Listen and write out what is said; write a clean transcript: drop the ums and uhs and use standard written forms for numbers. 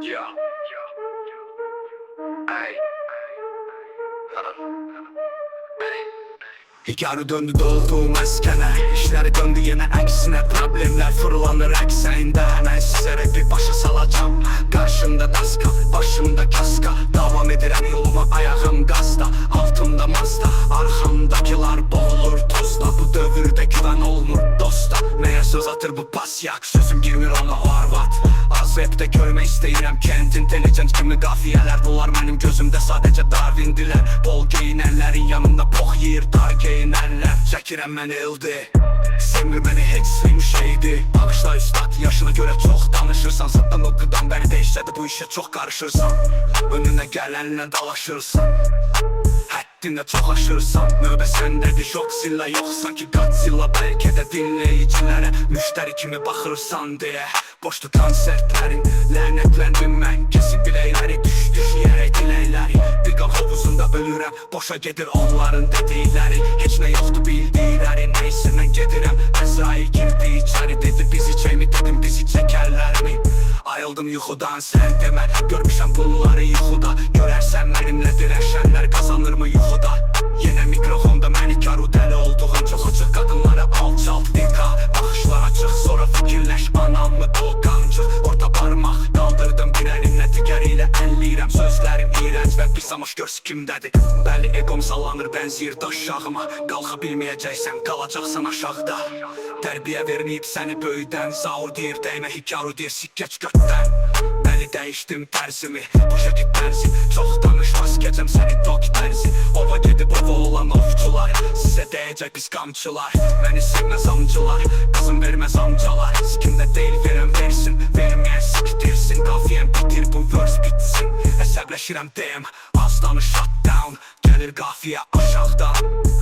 Yeah. Ay. Hikârı döndü dolduğum eskene. İşleri döndü yine eksine. Problemler fırlanır eksende. Hemen size rapi başa salacağım. Karşımda daska, başımda kaska. Devam ederim yoluma, ayağım gazda. Altımda mazda, arkamdakiler boğulur tozda. Bu dövürde güven olmur dosta. Neye söz atır bu pas yak, sözüm girmir ona arvat. Az rapte görme istəyirəm kent intelligent kimi qafiyeler. Bunlar benim gözümde sadece Darwindiler. Bol giyinenlerin yanında bok yiyir dar giyinenler. Çəkirəm məni ildi, sevmir məni heç sevim şeydi. Bağışla üstad, yaşına göre çok danışırsan. Zıttan okudan beni değiştirdi, bu işe çok karışırsan. Önüne gelenle dalaşırsan, haddinde çok aşırsan. Növbə səndədir, Godzilla yok sanki Godzilla. Belki de dinleyicilere müşteri kimi baxırsan diye. Boştu konsertlerin, lənətləndim mən. Kesip bileyləri, düş yerək dileyləri. Bir qan hovuzunda ölürəm, boşa gedir onların dedikləri. Heç nə yoxdu bildikləri, neyse mən gedirəm. Əzrail girdi içəri, dedi bizi çəkmi, dedim bizi çəkərlərmi? Ayıldım yuxudan, sən demə, görmüşəm bunları yuxuda. Görərsən mənimlə dirəşənlər qazanır mı yuxuda? Yenə mikrofonda məni karu dəli olduğum çox açıq qadınlara alçalt dika. Baxışlar açıq, sonra fikirləş anam mı dolqancıq. Orta parmaq qaldırdım bir əlimlə, digər ilə ənliyirəm. Sözlərim iğrənc və pis amaş görsü kimdədir. Bəli egom sallanır bənzir daşağıma. Qalxa bilməyəcəksən, qalacaqsan aşağıda. Tərbiyə verməyib səni böyüdən, zaur deyir dəymə, hikaru deyir sikkeç götdən. Bəli dəyişdim tərzimi, boşa git tərzi. Çox danışmaz gecəm səni dok tərzi. Ova gedib ova olan ovçular, sizə deyəcək pis qamçılar. Məni sevməz amcılar, qızım verməz amcalar. Sikimdə deyil verəm versin, verməyən siktirsin. Qafiyəm bitir bu verse bitsin. Əsəbləşirəm deyim, az danış shut down. Gəlir qafiyə aşağıdan.